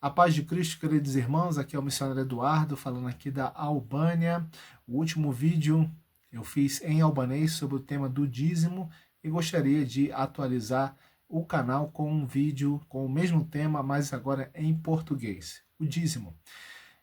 A paz de Cristo, queridos irmãos, aqui é o missionário Eduardo, falando aqui da Albânia. O último vídeo eu fiz em albanês sobre o tema do dízimo e gostaria de atualizar o canal com um vídeo com o mesmo tema, mas agora em português, o dízimo.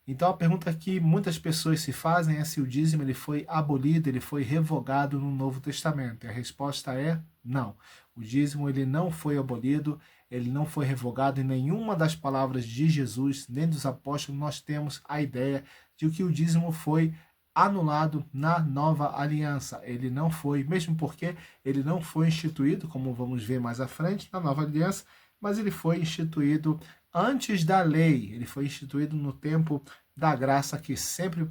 Então a pergunta que muitas pessoas se fazem é se o dízimo ele foi abolido, ele foi revogado no Novo Testamento. E a resposta é não. O dízimo ele não foi abolido, ele não foi revogado. Em nenhuma das palavras de Jesus, nem dos apóstolos, nós temos a ideia de que o dízimo foi anulado na nova aliança. Ele não foi, mesmo porque ele não foi instituído, como vamos ver mais à frente, na nova aliança, mas ele foi instituído antes da lei. Ele foi instituído no tempo da graça, que sempre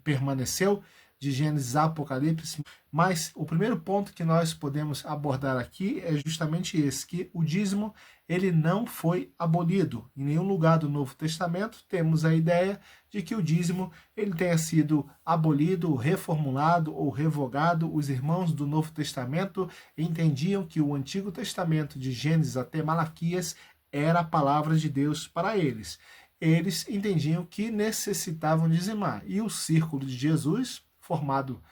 permaneceu, de Gênesis a Apocalipse. Mas o primeiro ponto que nós podemos abordar aqui é justamente esse, que o dízimo ele não foi abolido. Em nenhum lugar do Novo Testamento temos a ideia de que o dízimo ele tenha sido abolido, reformulado ou revogado. Os irmãos do Novo Testamento entendiam que o Antigo Testamento, de Gênesis até Malaquias, era a palavra de Deus para eles. Eles entendiam que necessitavam dizimar. E o círculo de Jesus, formado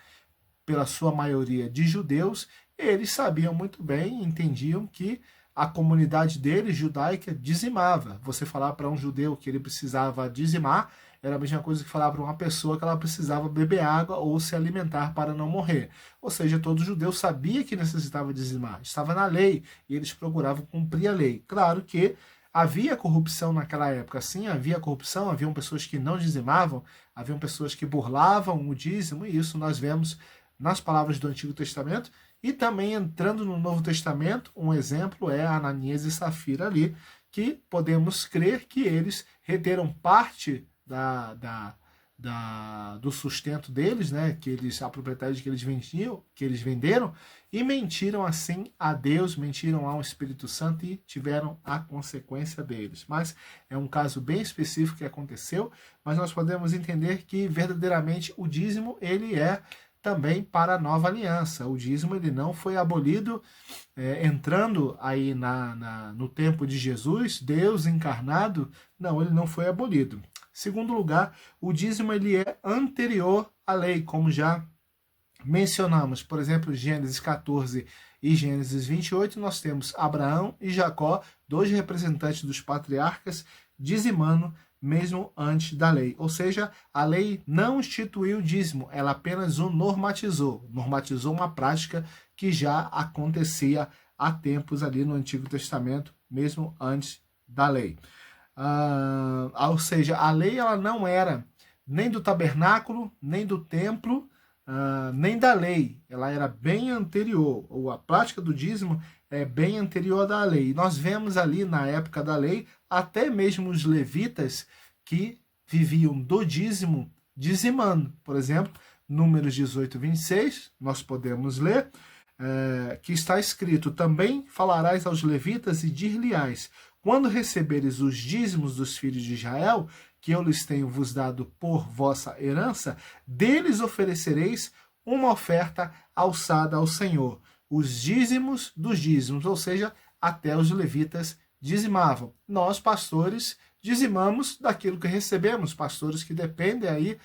pela sua maioria de judeus, eles sabiam muito bem, entendiam que a comunidade deles, judaica, dizimava. Você falar para um judeu que ele precisava dizimar, era a mesma coisa que falar para uma pessoa que ela precisava beber água ou se alimentar para não morrer. Ou seja, todo judeu sabia que necessitava dizimar, estava na lei, e eles procuravam cumprir a lei. Claro que havia corrupção naquela época, sim, havia corrupção, haviam pessoas que não dizimavam, haviam pessoas que burlavam o dízimo, e isso nós vemos nas palavras do Antigo Testamento, e também entrando no Novo Testamento, um exemplo é Ananias e Safira ali, que podemos crer que eles reteram parte do sustento deles, né, a propriedade que eles venderam, e mentiram assim a Deus, mentiram ao Espírito Santo e tiveram a consequência deles. Mas é um caso bem específico que aconteceu, mas nós podemos entender que verdadeiramente o dízimo ele é também para a nova aliança. O dízimo ele não foi abolido entrando aí no tempo de Jesus, Deus encarnado, não, ele não foi abolido. Segundo lugar, o dízimo ele é anterior à lei, como já mencionamos. Por exemplo, Gênesis 14 e Gênesis 28, nós temos Abraão e Jacó, dois representantes dos patriarcas, dizimando mesmo antes da lei. Ou seja, a lei não instituiu o dízimo, ela apenas o normatizou. Normatizou uma prática que já acontecia há tempos ali no Antigo Testamento, mesmo antes da lei. Ou seja, a lei ela não era nem do tabernáculo, nem do templo, nem da lei. Ela era bem anterior. Ou a prática do dízimo é bem anterior da lei. E nós vemos ali na época da lei, até mesmo os levitas que viviam do dízimo, dizimando. Por exemplo, Números 18, 26, nós podemos ler, que está escrito: também falarás aos levitas e dir-lhe-ás: quando receberes os dízimos dos filhos de Israel, que eu lhes tenho vos dado por vossa herança, deles oferecereis uma oferta alçada ao Senhor. Os dízimos dos dízimos, ou seja, até os levitas dizimavam. Nós, pastores, dizimamos daquilo que recebemos, pastores que dependem aí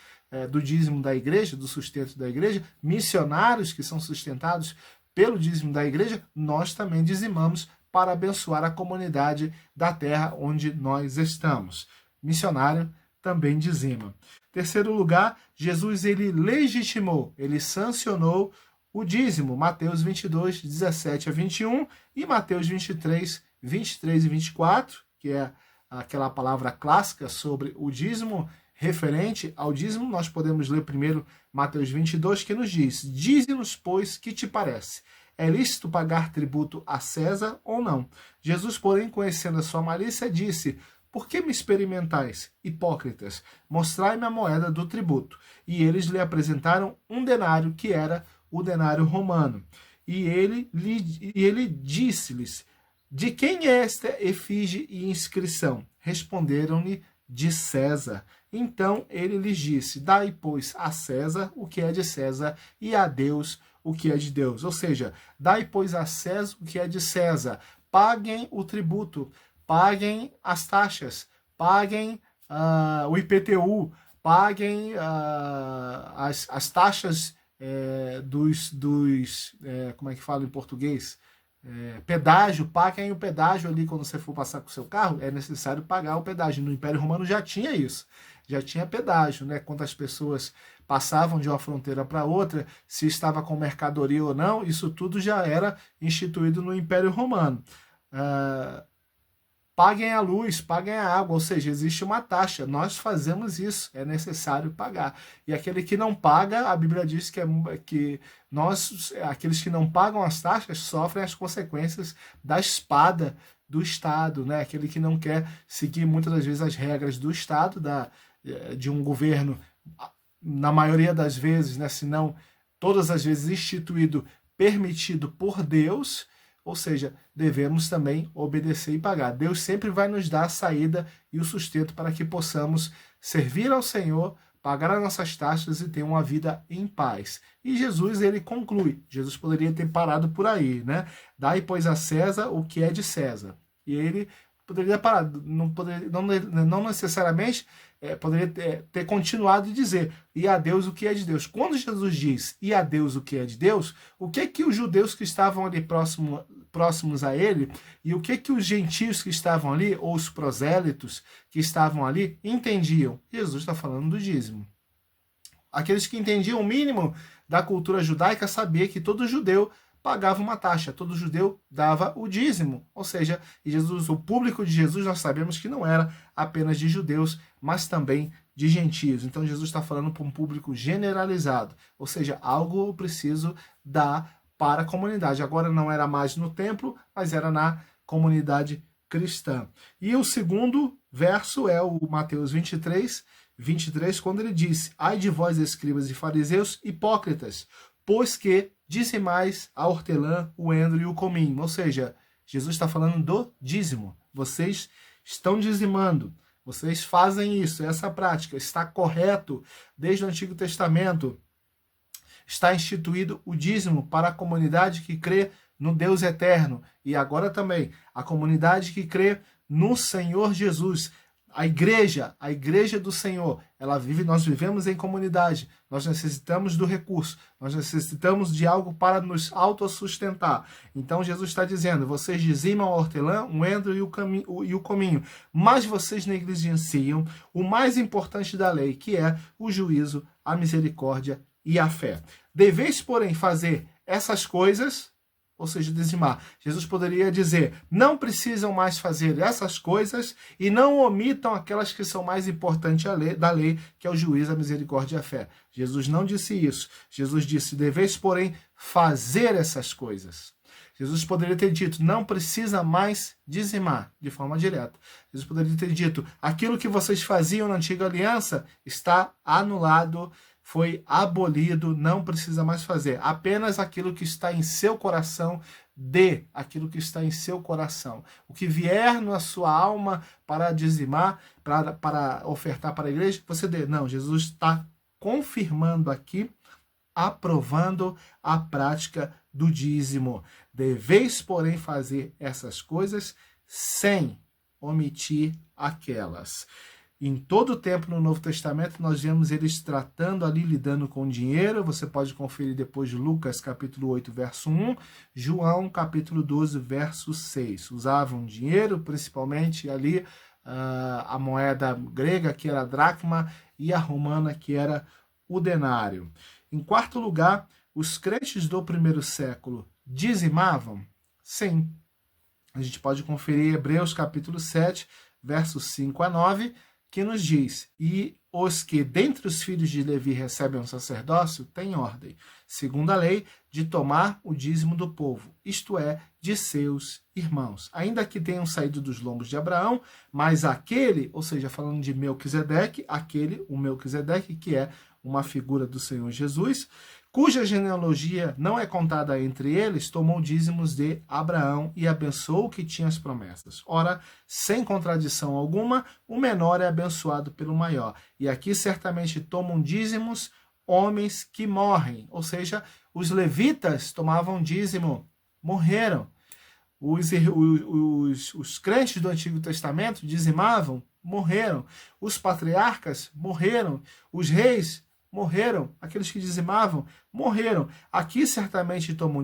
do dízimo da igreja, do sustento da igreja, missionários que são sustentados pelo dízimo da igreja, nós também dizimamos para abençoar a comunidade da terra onde nós estamos. Missionário também dizima. Terceiro lugar, Jesus ele legitimou, ele sancionou o dízimo. Mateus 22, 17 a 21 e Mateus 23, 23 e 24, que é aquela palavra clássica sobre o dízimo. Referente ao dízimo, nós podemos ler primeiro Mateus 22, que nos diz: dize-nos, pois, que te parece? É lícito pagar tributo a César ou não? Jesus, porém, conhecendo a sua malícia, disse: por que me experimentais, hipócritas? Mostrai-me a moeda do tributo. E eles lhe apresentaram um denário, que era o denário romano. E ele disse-lhes: de quem é esta efígie e inscrição? Responderam-lhe: de César. Então ele lhes disse: dai, pois, a César o que é de César, e a Deus o que é de Deus. Ou seja, dai, pois, a César o que é de César. Paguem o tributo, paguem as taxas, paguem o IPTU, paguem as taxas como é que fala em português? Pedágio, paguem o pedágio ali quando você for passar com o seu carro, é necessário pagar o pedágio. No Império Romano já tinha isso, já tinha pedágio, né? Quantas pessoas passavam de uma fronteira para outra, se estava com mercadoria ou não, isso tudo já era instituído no Império Romano. Paguem a luz, paguem a água, ou seja, existe uma taxa, nós fazemos isso, é necessário pagar. E aquele que não paga, a Bíblia diz que aqueles que não pagam as taxas sofrem as consequências da espada do Estado, né? Aquele que não quer seguir muitas das vezes as regras do Estado, de um governo, na maioria das vezes, né? Se não todas as vezes instituído, permitido por Deus. Ou seja, devemos também obedecer e pagar. Deus sempre vai nos dar a saída e o sustento para que possamos servir ao Senhor, pagar as nossas taxas e ter uma vida em paz. E Jesus, ele conclui. Jesus poderia ter parado por aí, né? Dai, pois, a César o que é de César. E ele poderia parar, não necessariamente poderia ter continuado e dizer, e a Deus o que é de Deus. Quando Jesus diz, e a Deus o que é de Deus, o que os judeus que estavam ali próximos a ele, e o que os gentios que estavam ali, ou os prosélitos que estavam ali, entendiam? Jesus está falando do dízimo. Aqueles que entendiam o mínimo da cultura judaica sabiam que todo judeu pagava uma taxa, todo judeu dava o dízimo. Ou seja, Jesus, o público de Jesus, nós sabemos que não era apenas de judeus, mas também de gentios. Então Jesus está falando para um público generalizado, ou seja, algo eu preciso dar para a comunidade. Agora não era mais no templo, mas era na comunidade cristã. E o segundo verso é o Mateus 23, quando ele diz, ai de vós, escribas e fariseus, hipócritas, pois que dizimais a hortelã, o endro e o cominho. Ou seja, Jesus está falando do dízimo. Vocês estão dizimando, vocês fazem isso, essa prática está correto desde o Antigo Testamento. Está instituído o dízimo para a comunidade que crê no Deus eterno. E agora também, a comunidade que crê no Senhor Jesus. A igreja do Senhor, nós vivemos em comunidade, nós necessitamos do recurso, nós necessitamos de algo para nos autossustentar. Então Jesus está dizendo, vocês dizimam a hortelã, o endro e o cominho, mas vocês negligenciam o mais importante da lei, que é o juízo, a misericórdia e a fé. Deveis, porém, fazer essas coisas, ou seja, dizimar. Jesus poderia dizer, não precisam mais fazer essas coisas e não omitam aquelas que são mais importantes da lei, que é o juízo, a misericórdia e a fé. Jesus não disse isso. Jesus disse, deveis, porém, fazer essas coisas. Jesus poderia ter dito, não precisa mais dizimar, de forma direta. Jesus poderia ter dito, aquilo que vocês faziam na antiga aliança está anulado, foi abolido, não precisa mais fazer. Apenas aquilo que está em seu coração, dê aquilo que está em seu coração. O que vier na sua alma para dizimar, para ofertar para a igreja, você dê. Não, Jesus está confirmando aqui, aprovando a prática do dízimo. Deveis, porém, fazer essas coisas sem omitir aquelas. Em todo o tempo no Novo Testamento, nós vemos eles tratando ali, lidando com dinheiro. Você pode conferir depois de Lucas, capítulo 8, verso 1, João, capítulo 12, verso 6. Usavam dinheiro, principalmente ali a moeda grega, que era a dracma, e a romana, que era o denário. Em quarto lugar, os crentes do primeiro século dizimavam? Sim. A gente pode conferir Hebreus, capítulo 7, versos 5 a 9, que nos diz, e os que dentre os filhos de Levi recebem um sacerdócio, têm ordem, segundo a lei, de tomar o dízimo do povo, isto é, de seus irmãos. Ainda que tenham saído dos lombos de Abraão, mas aquele, ou seja, falando de Melquisedeque, o Melquisedeque, que é uma figura do Senhor Jesus, cuja genealogia não é contada entre eles, tomou dízimos de Abraão e abençoou o que tinha as promessas. Ora, sem contradição alguma, o menor é abençoado pelo maior. E aqui certamente tomam dízimos homens que morrem, ou seja, os levitas tomavam dízimo, morreram. Os crentes do Antigo Testamento dizimavam, morreram. Os patriarcas morreram. Os reis morreram. Aqueles que dizimavam morreram. Aqui certamente tomam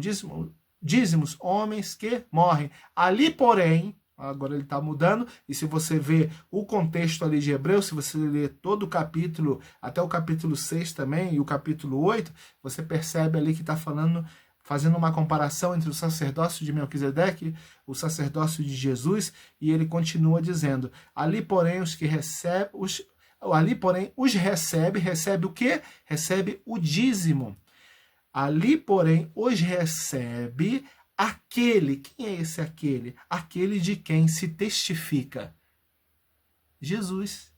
dízimos homens que morrem. Ali, porém, agora ele está mudando, e se você vê o contexto ali de Hebreus, se você ler todo o capítulo, até o capítulo 6 também, e o capítulo 8, você percebe ali que está fazendo uma comparação entre o sacerdócio de Melquisedeque, o sacerdócio de Jesus, e ele continua dizendo, ali porém os recebe o quê? Recebe o dízimo. Ali porém os recebe aquele. Quem é esse aquele? Aquele de quem se testifica. Jesus,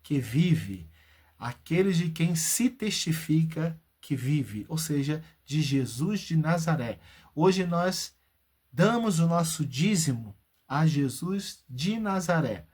que vive. Aquele de quem se testifica que vive, ou seja, de Jesus de Nazaré. Hoje nós damos o nosso dízimo a Jesus de Nazaré.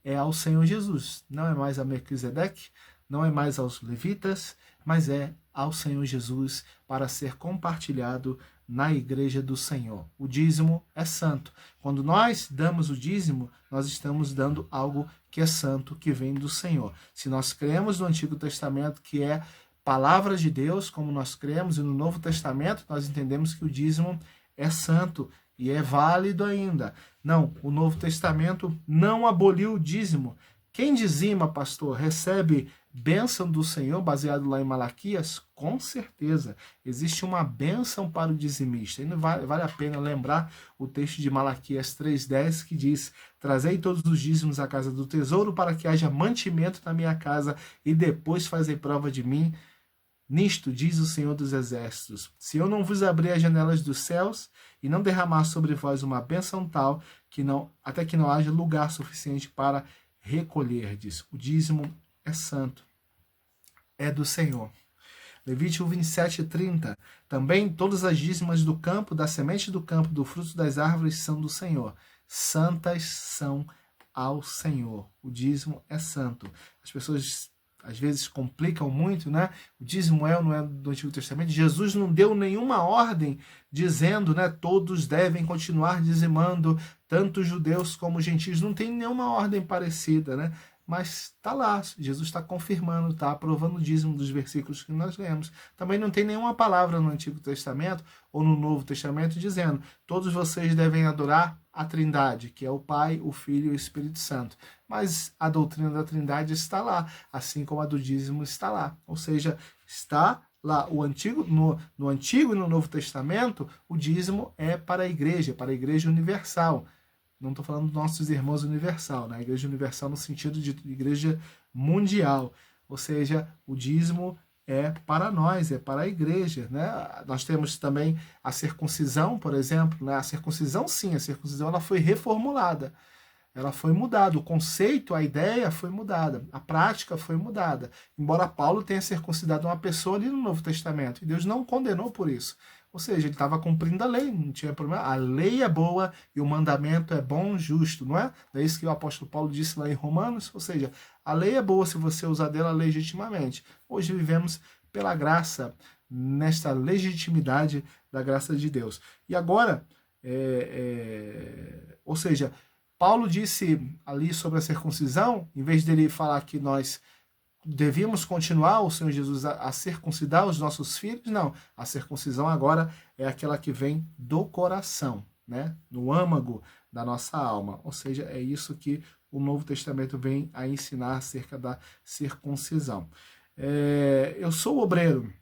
É ao Senhor Jesus. Não é mais a Melquisedeque, não é mais aos levitas, mas é ao Senhor Jesus para ser compartilhado na igreja do Senhor. O dízimo é santo. Quando nós damos o dízimo, nós estamos dando algo que é santo, que vem do Senhor. Se nós cremos no Antigo Testamento, que é palavra de Deus, como nós cremos, e no Novo Testamento, nós entendemos que o dízimo é santo e é válido ainda. Não, o Novo Testamento não aboliu o dízimo. Quem dizima, pastor, recebe bênção do Senhor, baseado lá em Malaquias? Com certeza. Existe uma bênção para o dizimista. E não vale a pena lembrar o texto de Malaquias 3,10, que diz, trazei todos os dízimos à casa do tesouro, para que haja mantimento na minha casa, e depois fazei prova de mim. Nisto, diz o Senhor dos Exércitos, se eu não vos abrir as janelas dos céus e não derramar sobre vós uma bênção tal, até que não haja lugar suficiente para recolherdes. O dízimo é santo, é do Senhor. Levítico 27:30. Também todas as dízimas do campo, da semente do campo, do fruto das árvores são do Senhor. Santas são ao Senhor. O dízimo é santo. As pessoas às vezes complicam muito, né? O dízimo é ou não é do Antigo Testamento? Jesus não deu nenhuma ordem dizendo, né? Todos devem continuar dizimando, tanto judeus como gentios. Não tem nenhuma ordem parecida, né? Mas está lá, Jesus está confirmando, está aprovando o dízimo dos versículos que nós lemos. Também não tem nenhuma palavra no Antigo Testamento ou no Novo Testamento dizendo, todos vocês devem adorar a Trindade, que é o Pai, o Filho e o Espírito Santo. Mas a doutrina da Trindade está lá, assim como a do dízimo está lá. Ou seja, está lá no Antigo e no Novo Testamento, o dízimo é para a Igreja universal. Não estou falando dos nossos irmãos universal, né? A Igreja universal no sentido de igreja mundial. Ou seja, o dízimo é para nós, é para a igreja, né? Nós temos também a circuncisão, por exemplo, né? A circuncisão, sim, a circuncisão ela foi reformulada, ela foi mudada, o conceito, a ideia foi mudada, a prática foi mudada. Embora Paulo tenha circuncidado uma pessoa ali no Novo Testamento, e Deus não o condenou por isso. Ou seja, ele estava cumprindo a lei, não tinha problema. A lei é boa e o mandamento é bom, justo, não é? É isso que o apóstolo Paulo disse lá em Romanos. Ou seja, a lei é boa se você usar dela legitimamente. Hoje vivemos pela graça, nesta legitimidade da graça de Deus. E agora, ou seja, Paulo disse ali sobre a circuncisão, em vez dele falar que nós devíamos continuar o Senhor Jesus a circuncidar os nossos filhos? Não, a circuncisão agora é aquela que vem do coração, né? No âmago da nossa alma. Ou seja, é isso que o Novo Testamento vem a ensinar acerca da circuncisão. Eu sou obreiro,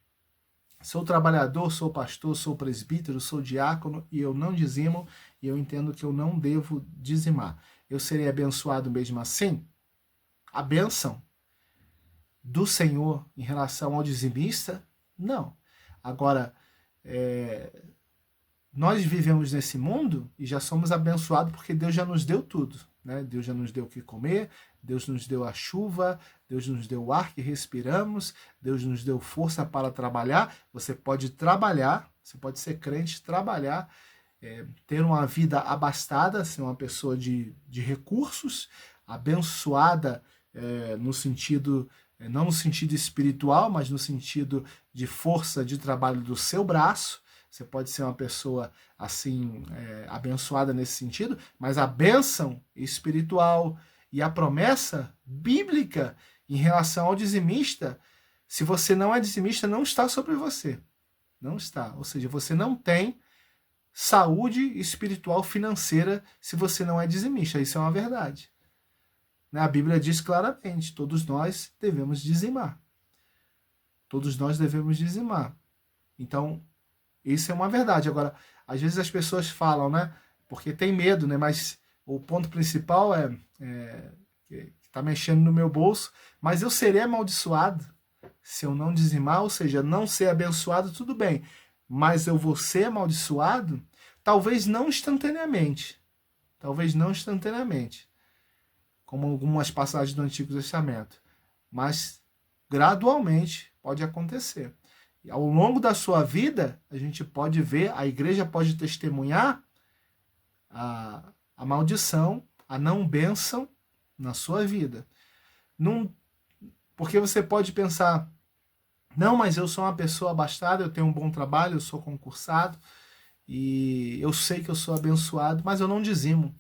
sou trabalhador, sou pastor, sou presbítero, sou diácono e eu não dizimo e eu entendo que eu não devo dizimar. Eu serei abençoado mesmo assim? A bênção do Senhor em relação ao dizimista? Não. Agora, nós vivemos nesse mundo e já somos abençoados porque Deus já nos deu tudo, né? Deus já nos deu o que comer, Deus nos deu a chuva, Deus nos deu o ar que respiramos, Deus nos deu força para trabalhar. Você pode trabalhar, você pode ser crente, trabalhar, ter uma vida abastada, ser uma pessoa de recursos, abençoada no sentido... não no sentido espiritual, mas no sentido de força de trabalho do seu braço, você pode ser uma pessoa assim abençoada nesse sentido, mas a bênção espiritual e a promessa bíblica em relação ao dizimista, se você não é dizimista, não está sobre você. Não está. Ou seja, você não tem saúde espiritual financeira se você não é dizimista. Isso é uma verdade. A Bíblia diz claramente, todos nós devemos dizimar. Todos nós devemos dizimar. Então, isso é uma verdade. Agora, às vezes as pessoas falam, né? Porque tem medo, né? Mas o ponto principal que está mexendo no meu bolso, mas eu serei amaldiçoado se eu não dizimar, ou seja, não ser abençoado, tudo bem. Mas eu vou ser amaldiçoado? Talvez não instantaneamente. Talvez não instantaneamente. Como algumas passagens do Antigo Testamento. Mas gradualmente pode acontecer. E ao longo da sua vida, a gente pode ver, a igreja pode testemunhar a maldição, a não bênção na sua vida. Porque você pode pensar, não, mas eu sou uma pessoa abastada, eu tenho um bom trabalho, eu sou concursado, e eu sei que eu sou abençoado, mas eu não dizimo.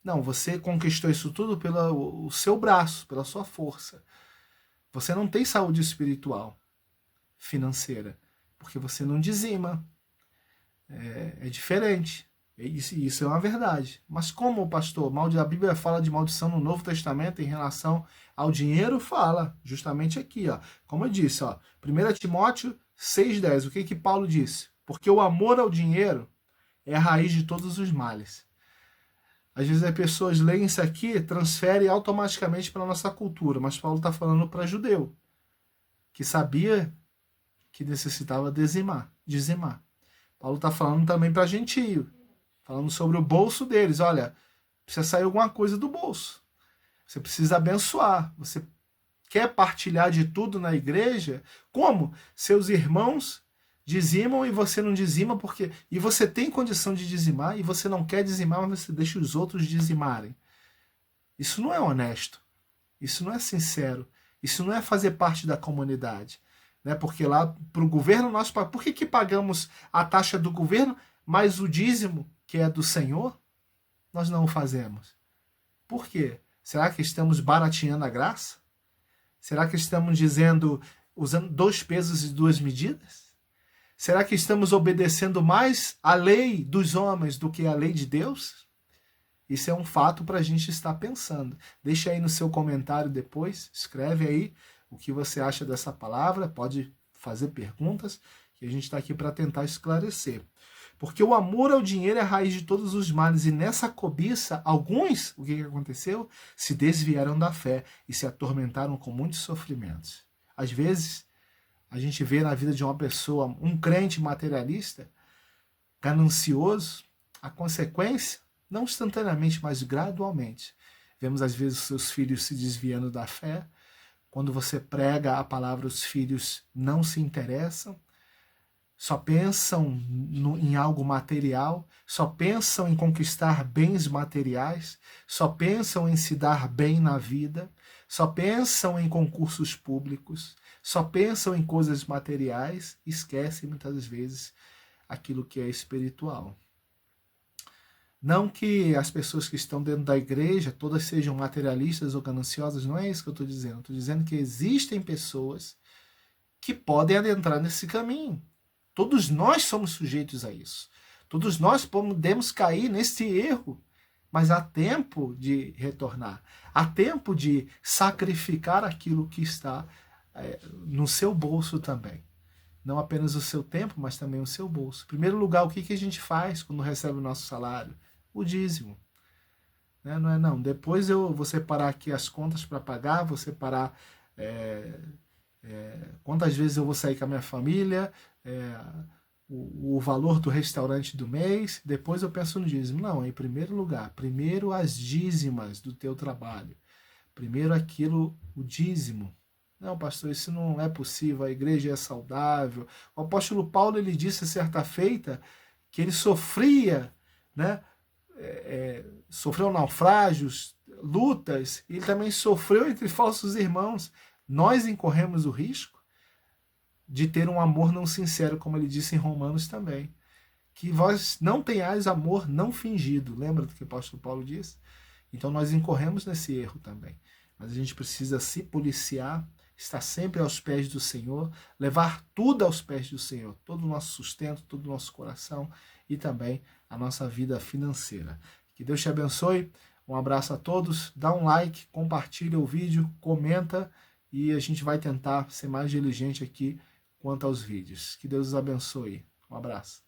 Não, você conquistou isso tudo pelo seu braço, pela sua força. Você não tem saúde espiritual, financeira, porque você não dizima. É diferente. Isso é uma verdade. Mas como, pastor? A Bíblia fala de maldição no Novo Testamento em relação ao dinheiro? Fala, justamente aqui. Ó. Como eu disse, 1 Timóteo 6,10. O que Paulo disse? Porque o amor ao dinheiro é a raiz de todos os males. Às vezes as pessoas leem isso aqui e transferem automaticamente para a nossa cultura, mas Paulo está falando para judeu, que sabia que necessitava dizimar. Paulo está falando também para gentio, falando sobre o bolso deles. Olha, precisa sair alguma coisa do bolso. Você precisa abençoar. Você quer partilhar de tudo na igreja? Como? Seus irmãos dizimam e você não dizima, e você tem condição de dizimar e você não quer dizimar, mas você deixa os outros dizimarem. Isso não é honesto. Isso não é sincero. Isso não é fazer parte da comunidade. Né? Porque lá, para o governo, nós pagamos. Por que pagamos a taxa do governo, mas o dízimo, que é do Senhor, nós não o fazemos? Por quê? Será que estamos barateando a graça? Será que estamos usando 2 pesos e 2 medidas? Será que estamos obedecendo mais a lei dos homens do que a lei de Deus? Isso é um fato para a gente estar pensando. Deixa aí no seu comentário depois, escreve aí o que você acha dessa palavra, pode fazer perguntas, que a gente está aqui para tentar esclarecer. Porque o amor ao dinheiro é a raiz de todos os males, e nessa cobiça, alguns, o que aconteceu? Se desviaram da fé e se atormentaram com muitos sofrimentos. Às vezes, a gente vê na vida de uma pessoa, um crente materialista, ganancioso, a consequência, não instantaneamente, mas gradualmente. Vemos às vezes os seus filhos se desviando da fé. Quando você prega a palavra, os filhos não se interessam, só pensam em algo material, só pensam em conquistar bens materiais, só pensam em se dar bem na vida, só pensam em concursos públicos, só pensam em coisas materiais, esquecem muitas vezes aquilo que é espiritual. Não que as pessoas que estão dentro da igreja todas sejam materialistas ou gananciosas, não é isso que eu estou dizendo. Estou dizendo que existem pessoas que podem adentrar nesse caminho. Todos nós somos sujeitos a isso. Todos nós podemos cair nesse erro. Mas há tempo de retornar. Há tempo de sacrificar aquilo que está no seu bolso também. Não apenas o seu tempo, mas também o seu bolso. Em primeiro lugar, o que a gente faz quando recebe o nosso salário? O dízimo. Não é não. Depois eu vou separar aqui as contas para pagar, vou separar quantas vezes eu vou sair com a minha família, o valor do restaurante do mês, depois eu penso no dízimo. Não, em primeiro lugar, primeiro as dízimas do teu trabalho. Primeiro o dízimo. Não, pastor, isso não é possível, a igreja é saudável. O apóstolo Paulo, ele disse certa feita que ele sofria, né? Sofreu naufrágios, lutas, e ele também sofreu entre falsos irmãos. Nós incorremos o risco de ter um amor não sincero, como ele disse em Romanos também. Que vós não tenhais amor não fingido. Lembra do que o apóstolo Paulo diz? Então nós incorremos nesse erro também. Mas a gente precisa se policiar, estar sempre aos pés do Senhor, levar tudo aos pés do Senhor, todo o nosso sustento, todo o nosso coração e também a nossa vida financeira. Que Deus te abençoe, um abraço a todos, dá um like, compartilha o vídeo, comenta e a gente vai tentar ser mais diligente aqui quanto aos vídeos. Que Deus os abençoe. Um abraço.